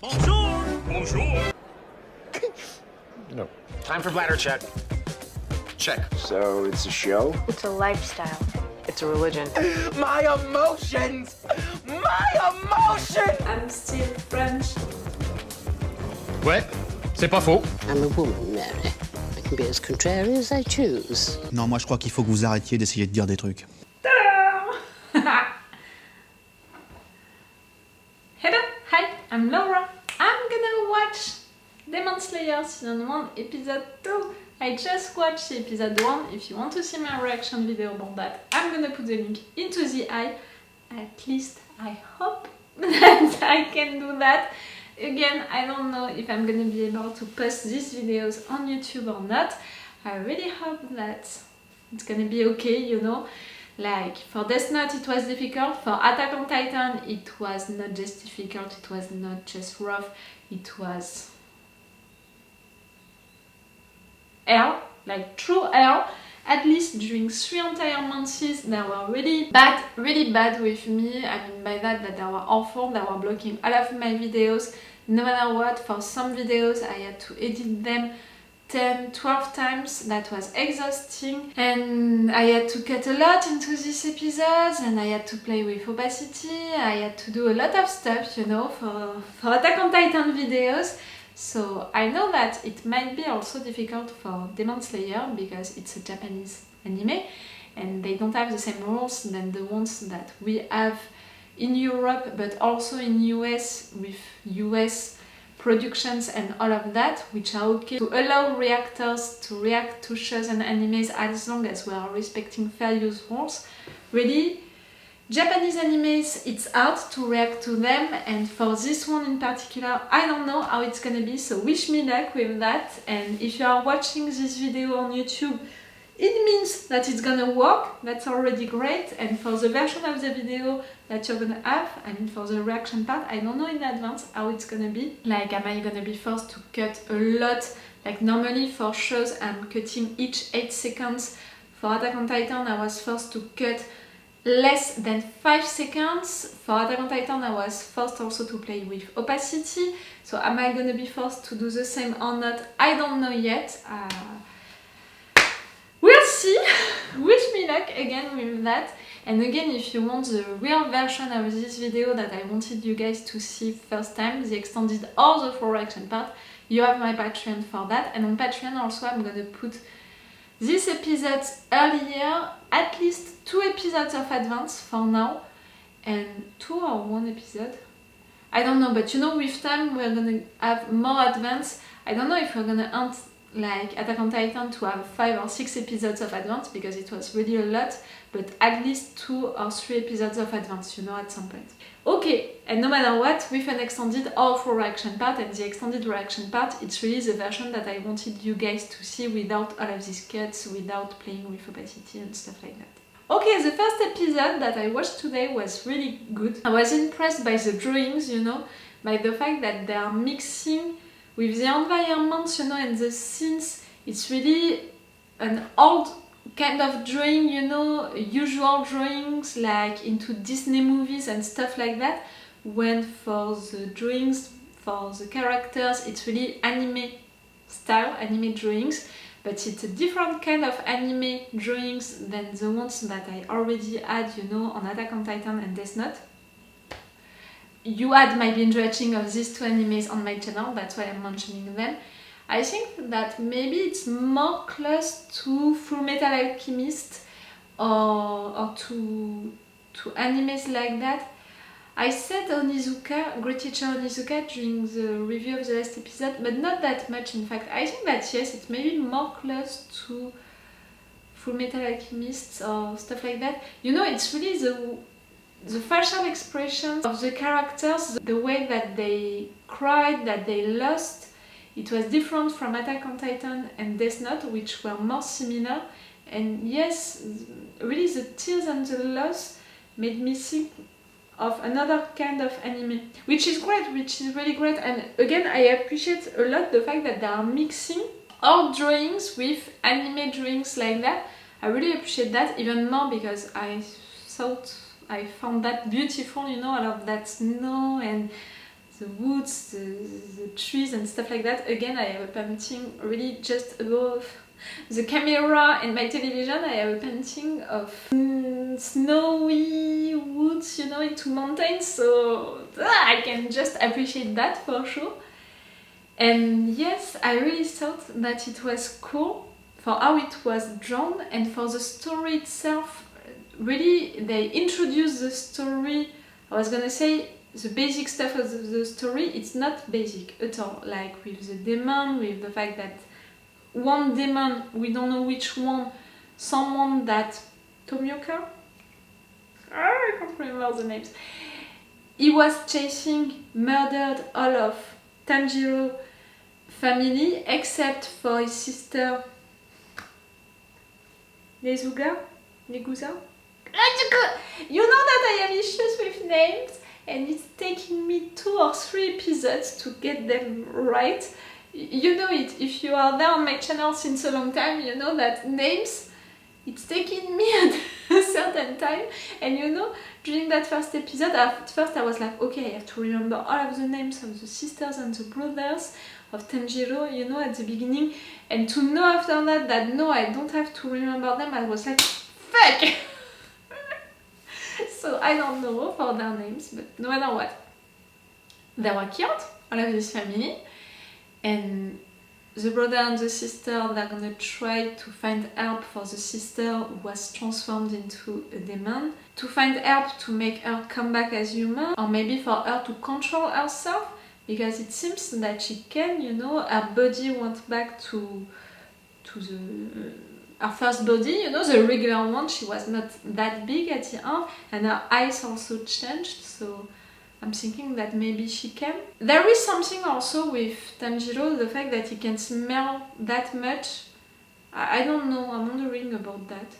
Bonjour! Bonjour! No. Time for bladder check. Check. So it's a show? It's a lifestyle. It's a religion. My emotions! My emotions! I'm still French. Ouais, c'est pas faux. I'm a woman, Mary. I can be as contrary as I choose. Non, moi je crois qu'il faut que vous arrêtiez d'essayer de dire des trucs. Hello, hi, I'm Laura. I'm gonna watch Demon Slayer Season 1 Episode 2. I just watched Episode 1. If you want to see my reaction video about that, I'm gonna put the link into the eye. At least I hope that I can do that. Again, I don't know if I'm gonna be able to post these videos on YouTube or not. I really hope that it's gonna be okay, you know. Like, for Death Note it was difficult, for Attack on Titan it was not just difficult, it was not just rough, it was hell, like true hell. At least during 3 entire months they were really bad with me. I mean by that they were awful, they were blocking all of my videos. No matter what, for some videos I had to edit them 10, 12 times. That was exhausting, and I had to cut a lot into these episodes, and I had to play with opacity, I had to do a lot of stuff, you know, for Attack on Titan videos. So I know that it might be also difficult for Demon Slayer because it's a Japanese anime and they don't have the same rules than the ones that we have in Europe, but also in US with US productions and all of that, which are okay to allow reactors to react to shows and animes as long as we are respecting fair use rules. Really, Japanese animes, it's hard to react to them, and for this one in particular, I don't know how it's gonna be, so wish me luck with that. And if you are watching this video on YouTube, it means that it's gonna work, that's already great. And for the version of the video that you're gonna have, I mean for the reaction part, I don't know in advance how it's gonna be. Like, am I gonna be forced to cut a lot? Like normally for shows I'm cutting each 8 seconds. For Attack on Titan I was forced to cut less than 5 seconds. For Attack on Titan I was forced also to play with opacity. So am I gonna be forced to do the same or not? I don't know yet. We'll see. Wish me luck again with that. And again, if you want the real version of this video that I wanted you guys to see first time, the extended or the full reaction part, you have my Patreon for that. And on Patreon also I'm gonna put these episodes earlier, at least 2 episodes of advance for now, and 2 or 1 episode. I don't know, but you know, with time we're gonna have more advance. I don't know if we're gonna hunt like Attack on Titan to have 5 or 6 episodes of advance because it was really a lot, but at least 2 or 3 episodes of advance, you know, at some point. Okay, and no matter what, with an extended or full reaction part, and the extended reaction part, it's really the version that I wanted you guys to see without all of these cuts, without playing with opacity and stuff like that. Okay, the first episode that I watched today was really good. I was impressed by the drawings, you know, by the fact that they are mixing with the environments, you know, and the scenes. It's really an old kind of drawing, you know, usual drawings like into Disney movies and stuff like that, when for the drawings, for the characters, it's really anime style, anime drawings, but it's a different kind of anime drawings than the ones that I already had, you know, on Attack on Titan and Death Note. You had my binge watching of these 2 animes on my channel, that's why I'm mentioning them. I think that maybe it's more close to Full Metal Alchemist or to animes like that. I said Onizuka, Great Teacher Onizuka, during the review of the last episode, but not that much in fact. I think that yes, it's maybe more close to Full Metal Alchemist or stuff like that. You know, it's really the facial expressions of the characters, the way that they cried, that they lost. It was different from Attack on Titan and Death Note, which were more similar. And yes, really the tears and the loss made me think of another kind of anime, which is great, which is really great. And again, I appreciate a lot the fact that they are mixing old drawings with anime drawings like that. I really appreciate that even more because I found that beautiful, you know, all of that snow and the woods, the trees and stuff like that. Again, I have a painting really just above the camera and my television. I have a painting of snowy woods, you know, into mountains, so I can just appreciate that for sure. And yes, I really thought that it was cool for how it was drawn and for the story itself. Really, they introduced the story. I was gonna say the basic stuff of the story, it's not basic at all. Like with the demon, with the fact that one demon, we don't know which one, someone that Tomioka? I can't remember the names. He was chasing, murdered all of Tanjiro family except for his sister Nezuko? You know that I have issues with names and it's taking me 2 or 3 episodes to get them right. You know it, if you are there on my channel since a long time, you know that names, it's taking me at a certain time. And you know, during that first episode, at first I was like, okay, I have to remember all of the names of the sisters and the brothers of Tanjiro, you know, at the beginning. And to know after that no, I don't have to remember them, I was like, fuck! So I don't know for their names, but no matter what. They were killed, all of this family. And the brother and the sister, they're gonna try to find help for the sister who was transformed into a demon. To find help to make her come back as human, or maybe for her to control herself, because it seems that she can, you know, her body went back to her first body, you know, the regular one. She was not that big at the end, and her eyes also changed, so I'm thinking that maybe she can. There is something also with Tanjiro, the fact that he can smell that much. I don't know, I'm wondering about that.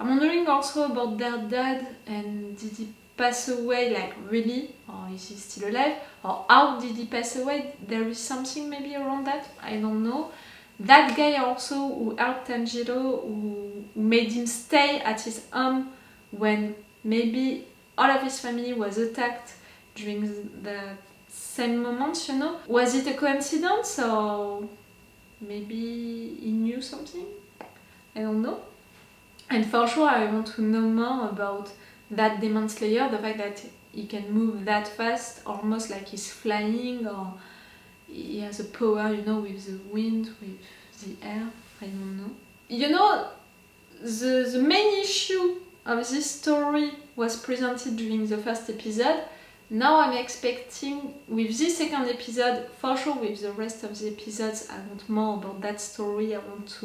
I'm wondering also about their dad, and did he pass away, like really? Or is he still alive? Or how did he pass away? There is something maybe around that, I don't know. That guy also who helped Tanjiro, who made him stay at his home when maybe all of his family was attacked during the same moment, you know? Was it a coincidence, or maybe he knew something? I don't know. And for sure I want to know more about that Demon Slayer, the fact that he can move that fast, almost like he's flying, or he has a power, you know, with the wind, with the air, I don't know. You know, the main issue of this story was presented during the first episode. Now I'm expecting, with this second episode, for sure with the rest of the episodes, I want more about that story, I want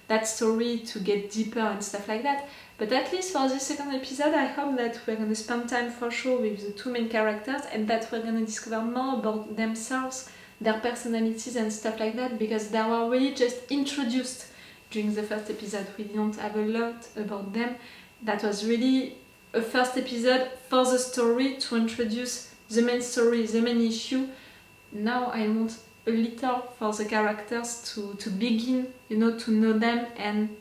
that story to get deeper and stuff like that. But at least for this second episode, I hope that we're gonna spend time for sure with the 2 main characters, and that we're gonna discover more about themselves, their personalities and stuff like that, because they were really just introduced during the first episode. We didn't have a lot about them. That was really a first episode for the story, to introduce the main story, the main issue. Now I want a little for the characters to begin, you know, to know them, and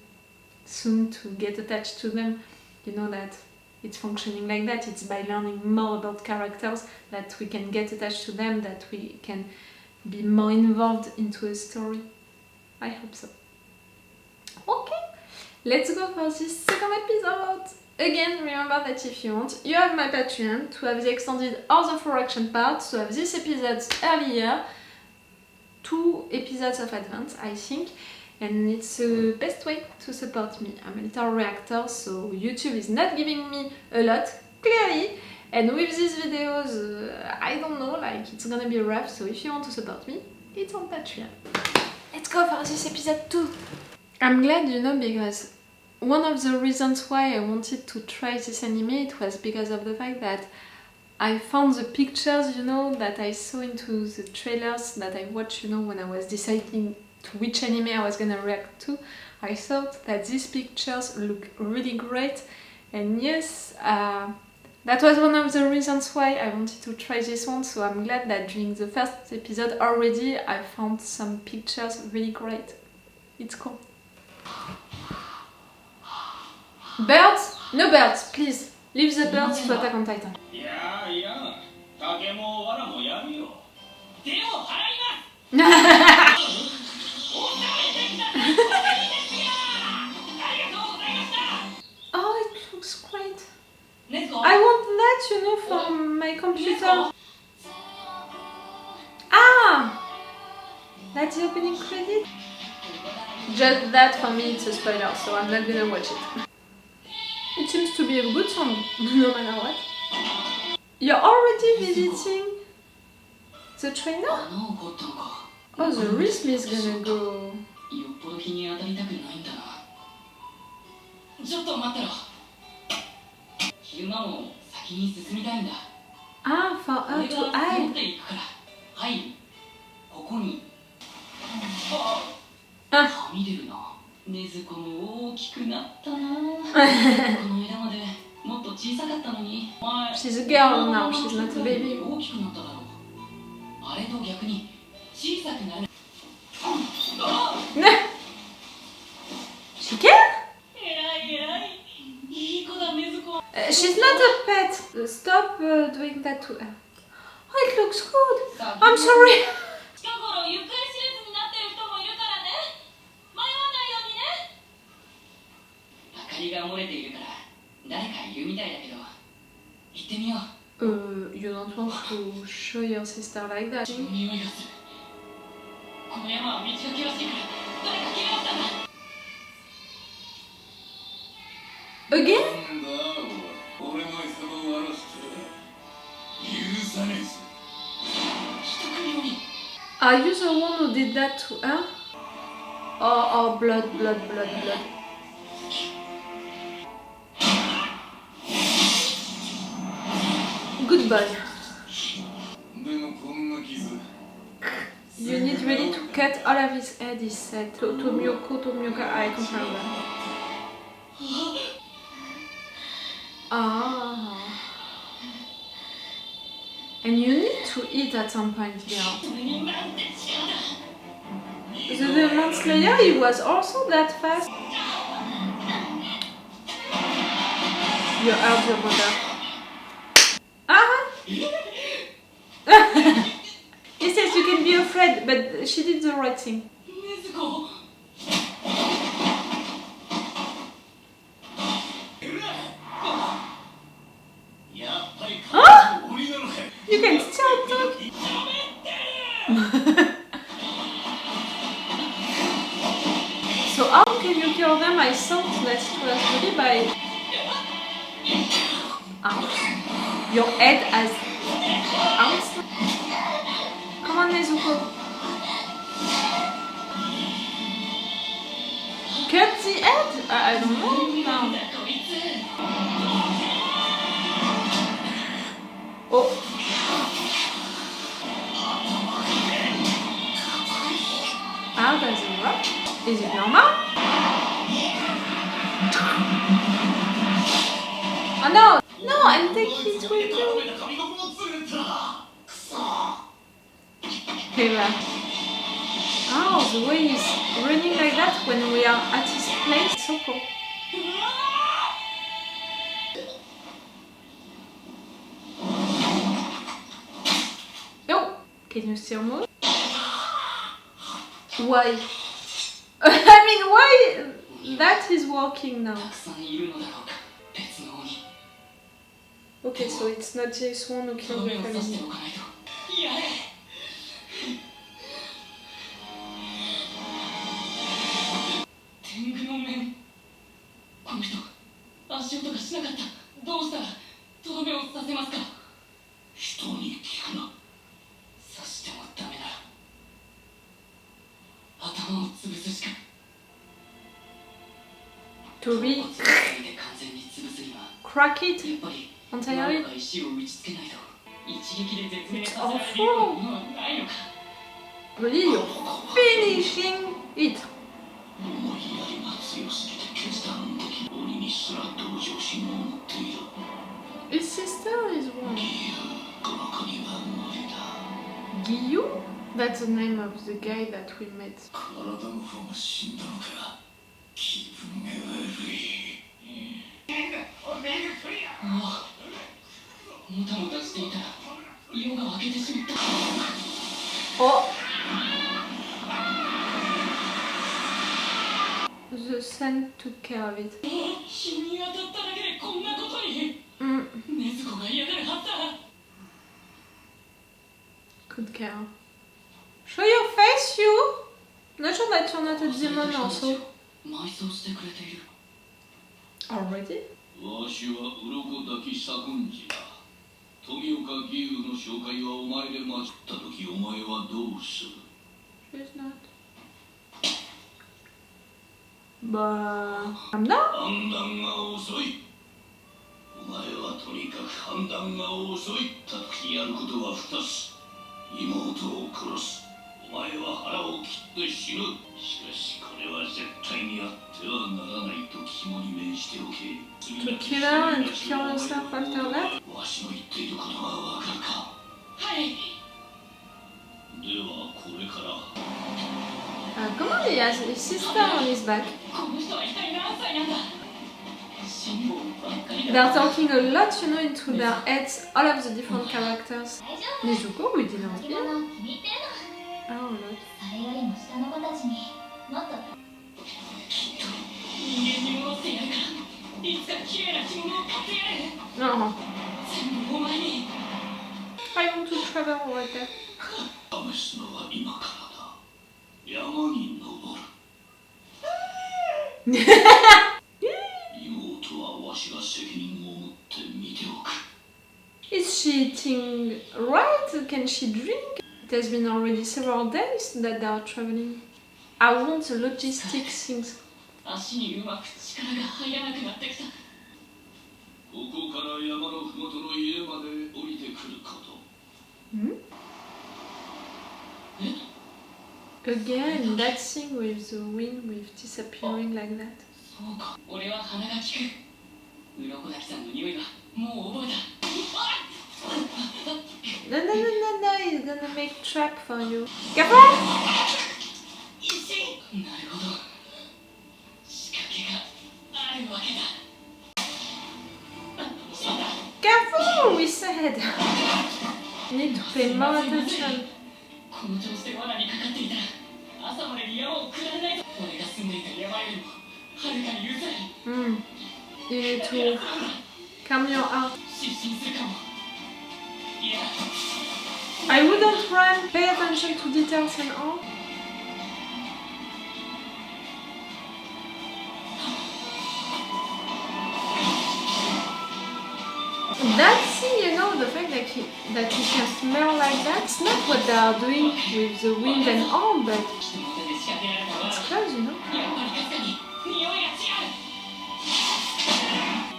soon to get attached to them. You know that it's functioning like that. It's by learning more about characters that we can get attached to them, that we can be more involved into a story. I hope so. Okay, let's go for this second episode. Again, remember that if you want, you have my Patreon to have the extended or the full action part, to have these episodes earlier, 2 episodes of advance, I think, and it's the best way to support me. I'm a little reactor, so YouTube is not giving me a lot, clearly, and with these videos, I don't know, like, it's gonna be rough, so if you want to support me, it's on Patreon. Let's go for this episode 2! I'm glad, you know, because one of the reasons why I wanted to try this anime, it was because of the fact that I found the pictures, you know, that I saw into the trailers that I watched, you know, when I was deciding to which anime I was gonna react to. I thought that these pictures look really great, and yes, that was one of the reasons why I wanted to try this one, so I'm glad that during the first episode already I found some pictures really great. It's cool. Birds? No birds, please. Leave the birds to Attack on Titan. いやいや、竹も藁もやるよ。Oh, it looks great. I want that, you know, for my computer. Ah! That's the opening credit? Just that for me it's a spoiler, so I'm not gonna watch it. It seems to be a good song, no matter what. You're already visiting the trainer? Oh, the rhythm is gonna go. Ah, for her to hide. Ah. Nezuko も大きくなったな。この間までもっと小さかったのに。She's a girl now, she's not a baby. 大きくなっただろう。あれと逆に小さくなる。She can? 偉い偉い。いい子だネズコ。She's not a pet. Stop doing that to her. Oh, it looks good. I'm sorry. 近頃行方知れずになってる人もいるからね。迷わないようにね。明かりが漏れているから誰かいるみたいだけど行ってみよう。You don't want to show your sister like that. 匂いがする。この山は道が険しいから誰か怪我したんだ。Again? 俺の人を荒らして許さねえぞ。人食いより。Are you the one who did that to her? Oh, blood. Good boy. You need really to cut all of his head, he said. Tomioka, I can't remember. Ah. And you need to eat at some point, girl. The Demon Slayer, he was also that fast. You heard your mother. He says you can be afraid, but she did the right thing. Huh? You can still talk. So how can you kill them? I thought that it was really by... Ouch. Your head has... Ouch. Come on, Nezuko. Cut the head? I don't know now. Oh. How does it work? Is it normal? Oh no! No, and take it with you. Oh, the way he's running like that when we are at his place, so cool. Oh, can you still move? Why? I mean, why that is working now? Okay, so it's not this one who killed the family. To be crack it entirely. It's awful. Really, you're finishing it. His sister is one. Giyu? That's the name of the guy that we met. Oh! son took care of it. 日に当たっただけでこんなことに。Mm. 禰豆子が嫌がるはずだ。 Good care. Show your face, you! Not sure that you're not a demon also. 埋葬してくれている。 Already? わしは鱗滝左近次だ。富岡義勇の紹介はお前で待った時お前はどうする？ She's not. But... I'm not? 判断が遅い。お前はとにかく判断が遅い。ただしやることは2つ。妹を殺す。お前は腹を切って死ぬ。しかしこれは絶対にやってはならないと肝に銘じておけ。 To kill her and to kill yourself after that? わしの言っていることがわかるか？はい。ではこれから。Come on, he has his sister on his back. この人は一体何歳なんだ。辛抱ばっかり They're だ。 talking a lot, you know, into their heads, all of the different characters. Nezuko, we didn't hear. 気に入ってるの。 Oh, look. それよりも下の子たちにもっときっと人間に戻ってやるから。いつか綺麗な着物を買ってやる。 No. 全部お前に。 I want to travel right there. 試すのは今からだ。山に登る。妹はわしが責任を持って見ておく。 Is she eating right? Can she drink? It has been already several days that they are traveling. I want the logistics things. 足にうまく力が入らなくなってきた。ここから山のふもとの家まで降りてくること。 Hmm? Again, that thing with the wind with disappearing like that. そうか。俺は鼻が利く。鱗滝さんの匂いはもう覚えた。 No, no, no, no, no, he's gonna make trap for you. Careful! 石。なるほど。仕掛けがあるわけだ。しまった。 Careful, we said! You need to pay more attention. この調子で罠にかかっていたら朝までに山を下れないぞ。俺が住んでいた山よりもはるかにうざい。 Hmm. You need to calm your heart. 失神するかも。いや。 I wouldn't run. Pay attention to details and all. That thing, you know, the fact that he can smell like that, it's not what they are doing with the wind and all, but 人の手で仕掛けられた罠 it's は close, you know. やっぱりかすかに匂いが違う。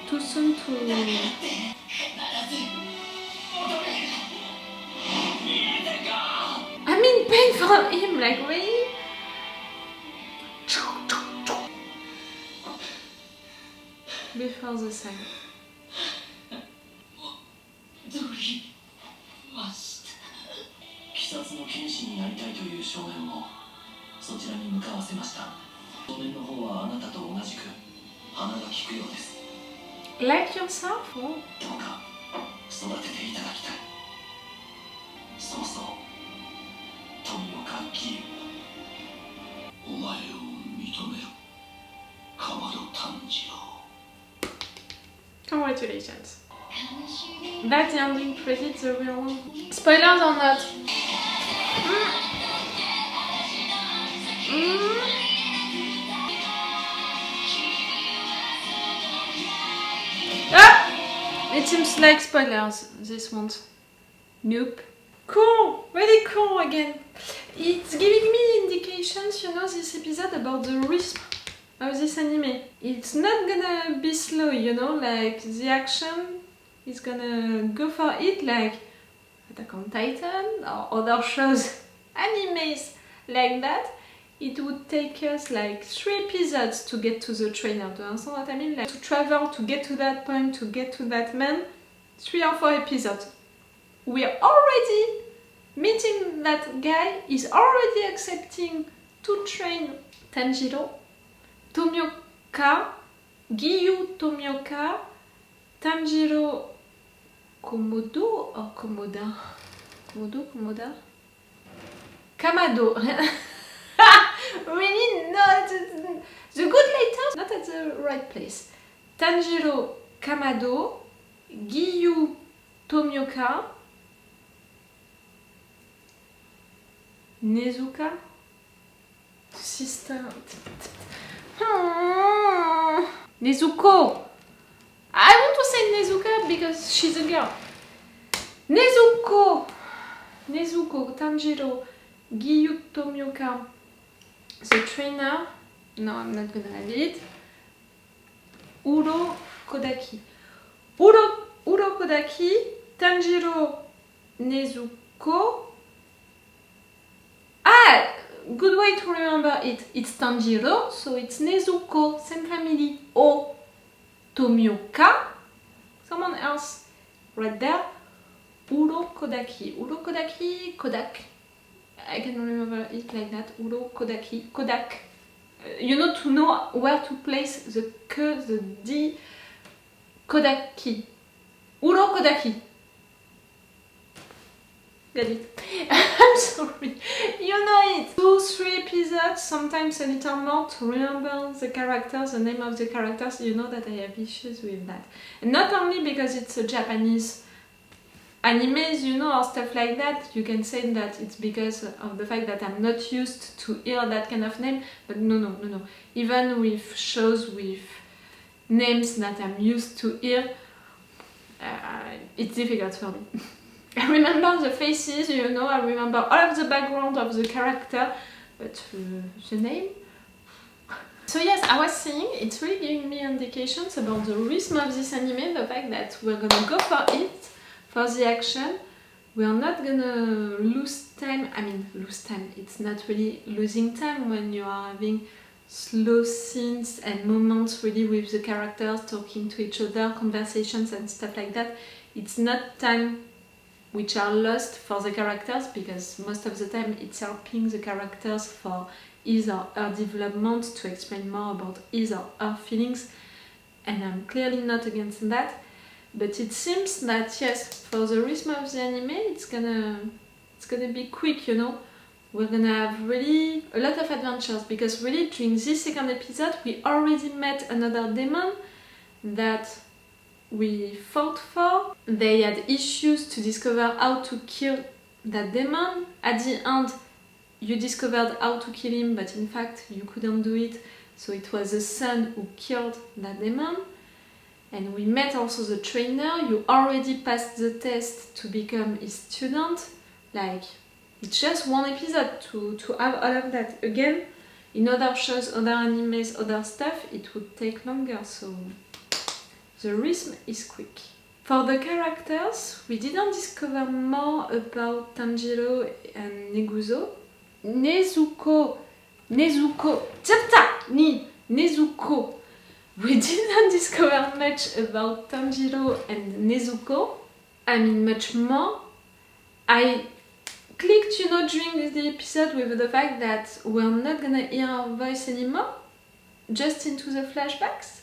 Too soon to... 必ず戻る。水か。 I'm in pain for him, like really? Before the sun. どうりました。鬼殺の剣士になりたいという少年をそちらに向かわせました。少年の方はあなたと同じく鼻が利くようです。 Like yourself? Oh. どうか育てていただきたい。そうそう、富岡義勇。お前を認める。かまど炭治郎。 Congratulations. That's the ending credits, the real one. Spoilers or not? Ah! It seems like spoilers, this one. Nope. Cool! Really cool again. It's giving me indications, you know, this episode about the rhythm of this anime. It's not gonna be slow, you know, like the action is gonna go for it like Attack on Titan or other shows, animes like that. It would take us like 3 episodes to get to the trainer. Do you understand what I mean? Like to travel, to get to that point, to get to that man, 3 or 4 episodes. We're already meeting that guy, is already accepting to train Tanjiro, Tomioka, Giyu Tomioka, Tanjiro Komodo or Komoda? Komoda? Kamado. Really not. The good letters, not at the right place. Tanjiro Kamado, Giyu Tomioka, Nezuka, sister. Nezuko. I want to say Nezuka because she's a girl. Nezuko, Tanjiro, Giyu Tomioka, the trainer. No, I'm not gonna have it. Urokodaki. Urokodaki, Tanjiro, Nezuko. Ah, good way to remember it. It's Tanjiro, so it's Nezuko, same family. O Tomioka, someone else right there. Urokodaki. Urokodaki, Kodak. I can remember it like that. Urokodaki, Kodak. You know, to know where to place the K, the D. Kodaki. Urokodaki. Get it? I'm sorry. You know it. 2-3 episodes, sometimes a little more to remember the characters, the name of the characters. You know that I have issues with that. And not only because it's a Japanese animes, you know, or stuff like that, you can say that it's because of the fact that I'm not used to hear that kind of name, but no. Even with shows with names that I'm used to hear, it's difficult for me. I remember the faces, you know, I remember all of the background of the character, but the name? So yes, I was saying, it's really giving me indications about the rhythm of this anime, the fact that we're gonna go for it, for the action. We are not gonna lose time. I mean, lose time. It's not really losing time when you are having slow scenes and moments really with the characters talking to each other, conversations and stuff like that. It's not time which are lost for the characters, because most of the time it's helping the characters for his or her development, to explain more about his or her feelings, and I'm clearly not against that. But it seems that yes, for the rhythm of the anime, it's gonna be quick, you know. We're gonna have really a lot of adventures, because really during this second episode we already met another demon that we fought for. They had issues to discover how to kill that demon. At the end, you discovered how to kill him, but in fact you couldn't do it, so it was the son who killed that demon. And we met also the trainer. You already passed the test to become his student. Like, it's just one episode to have all of that. Again, in other shows, other animes, other stuff, it would take longer, so the rhythm is quick. For the characters, we didn't discover more about Tanjiro and Nezuko. We didn't discover much about Tanjiro and Nezuko. I mean, much more. I clicked, you know, during the episode with the fact that we're not gonna hear our voice anymore, just into the flashbacks.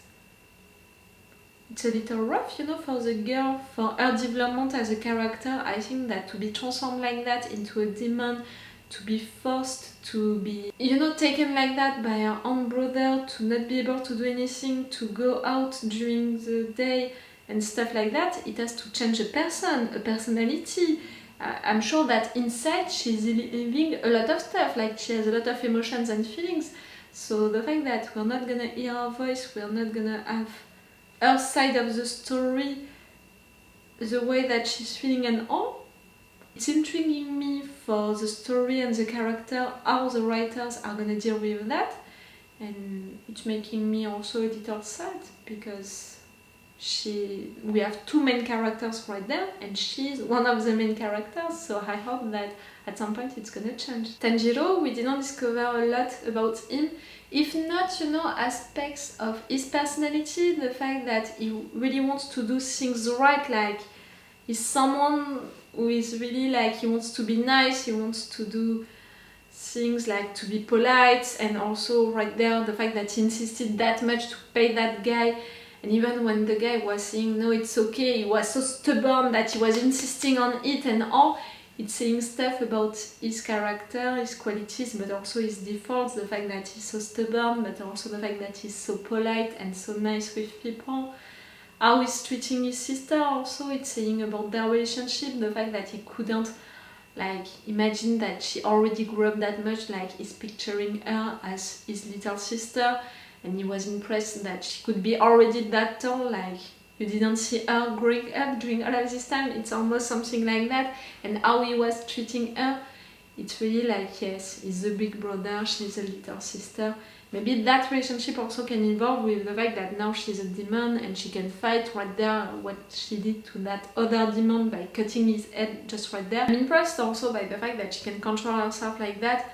It's a little rough, you know, for the girl, for her development as a character. I think that to be transformed like that into a demon, to be forced to be, you know, taken like that by her own brother, to not be able to do anything, to go out during the day and stuff like that, it has to change a person, a personality. I'm sure that inside she's living a lot of stuff, like she has a lot of emotions and feelings. So the fact that we're not gonna hear her voice, we're not gonna have her side of the story, the way that she's feeling and all, it's intriguing me for the story and the character, how the writers are gonna deal with that, and it's making me also a little sad, because we have two main characters right there, and she's one of the main characters, so I hope that at some point it's gonna change. Tanjiro, we didn't discover a lot about him, if not, you know, aspects of his personality, the fact that he really wants to do things right, like he's someone who is really like, he wants to be nice, he wants to do things like to be polite, and also right there the fact that he insisted that much to pay that guy, and even when the guy was saying no, it's okay, he was so stubborn that he was insisting on it and all, It's saying stuff about his character, his qualities, but also his defaults, the fact that he's so stubborn, but also the fact that he's so polite and so nice with people. How he's treating his sister also, it's saying about their relationship, the fact that he couldn't like imagine that she already grew up that much, like he's picturing her as his little sister, and he was impressed that she could be already that tall, like you didn't see her growing up during all of this time. It's almost something like that. And how he was treating her, it's really like, yes, he's the big brother, she's a little sister. Maybe that relationship also can involve with the fact that now she's a demon and she can fight right there what she did to that other demon by cutting his head just right there. I'm impressed also by the fact that she can control herself like that.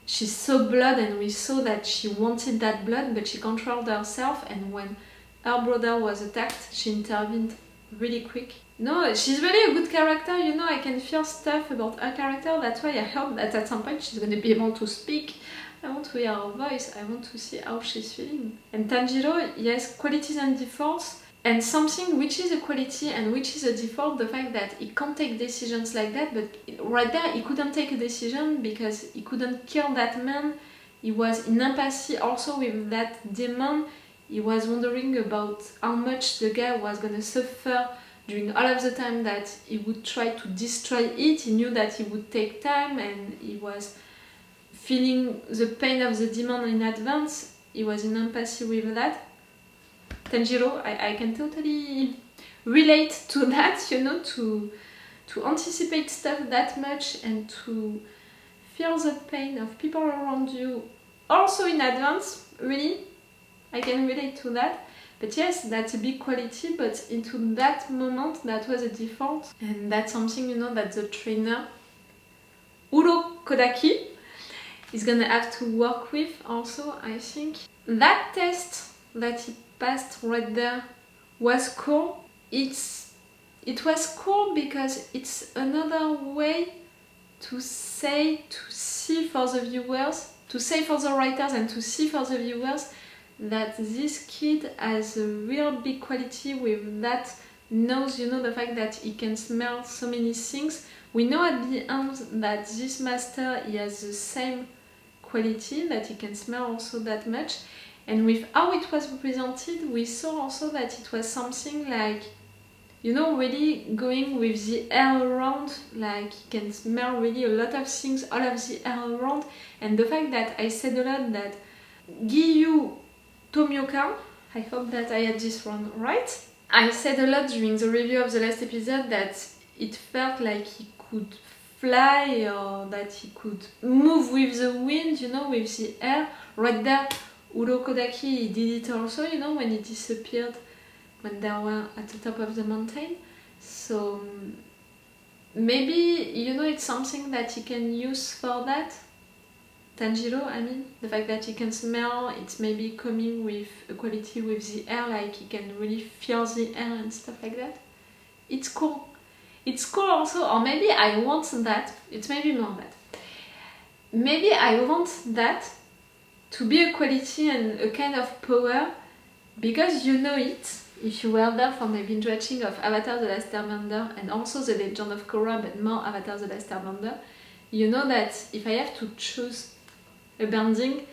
She saw blood and we saw that she wanted that blood, but she controlled herself, and when her brother was attacked, she intervened really quick. No, she's really a good character, you know, I can feel stuff about her character, that's why I hope that at some point she's gonna be able to speak. I want to hear her voice, I want to see how she's feeling. And Tanjiro, yes, qualities and defaults, and something which is a quality and which is a default, the fact that he can't take decisions like that, but right there he couldn't take a decision because he couldn't kill that man. He was in empathy also with that demon. He was wondering about how much the guy was gonna suffer during all of the time that he would try to destroy it. He knew that he would take time and he was feeling the pain of the demon in advance. He was in empathy with that. Tanjiro, I can totally relate to that, you know, to anticipate stuff that much and to feel the pain of people around you also in advance, really. I can relate to that. But yes, that's a big quality, but into that moment that was a default. And that's something, you know, that the trainer Urokodaki is gonna have to work with also, I think. That test that he passed right there was cool. It was cool because it's another way to see for the viewers, to say for the writers and to see for the viewers that this kid has a real big quality with that nose, you know, the fact that he can smell so many things. We know at the end that this master, he has the same quality, that he can smell also that much. And with how it was represented, we saw also that it was something like, you know, really going with the air around, like he can smell really a lot of things, all of the air around. And the fact that I said a lot that Giyu Tomioka, I hope that I had this one right. I said a lot during the review of the last episode that it felt like he could fly or that he could move with the wind, you know, with the air. Right there, Urokodaki, he did it also, you know, when he disappeared when they were at the top of the mountain. So maybe, you know, it's something that he can use for that. Tanjiro, I mean, the fact that he can smell, it's maybe coming with a quality with the air, like he can really feel the air and stuff like that. It's cool. It's cool also, or maybe I want that, it's maybe more that. Maybe I want that to be a quality and a kind of power, because you know it, if you were there for my binge watching of Avatar The Last Airbender and also The Legend of Korra, but more Avatar The Last Airbender, you know that if I have to choose a bending,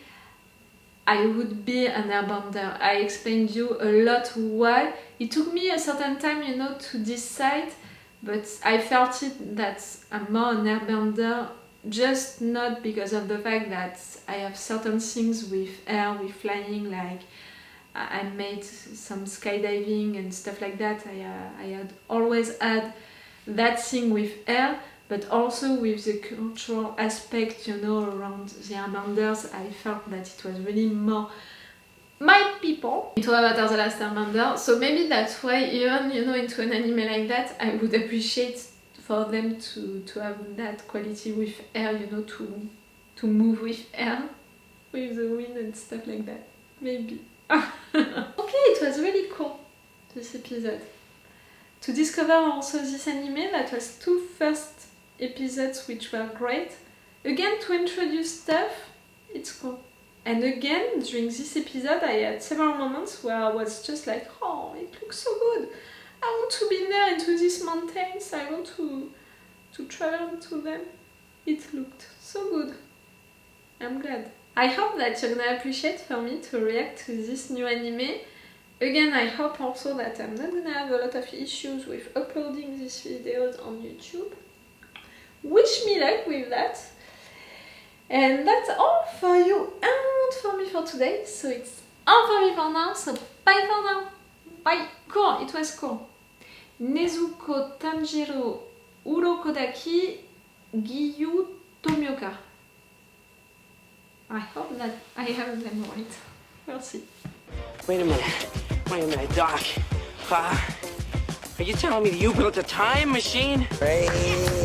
I would be an airbender. I explained you a lot why. It took me a certain time, you know, to decide, but I felt it that I'm more an airbender, just not because of the fact that I have certain things with air, with flying, like I made some skydiving and stuff like that. I had always had that thing with air, but also with the cultural aspect, you know, around the airbenders. I felt that it was really more my people into Avatar The Last Airbender. So maybe that's why even, you know, into an anime like that, I would appreciate for them to have that quality with air, you know, to move with air, with the wind and stuff like that. Maybe. Okay, it was really cool, this episode. To discover also this anime, that was 2 first episodes which were great. Again, to introduce stuff, it's cool. And again, during this episode, I had several moments where I was just like, oh, it looks so good. I want to be there into these mountains. I want to to travel to them. It looked so good. I'm glad. I hope that you're gonna appreciate for me to react to this new anime. Again, I hope also that I'm not gonna have a lot of issues with uploading these videos on YouTube. Wish me luck with that. And that's all for you and for me for today. So it's all for me for now, so bye for now. Bye. Cool, it was cool. Nezuko, Tanjiro, Urokodaki, Giyu, Tomioka. I hope that I have them right. We'll see. Wait a minute, Doc. Are you telling me that you built a time machine? Right.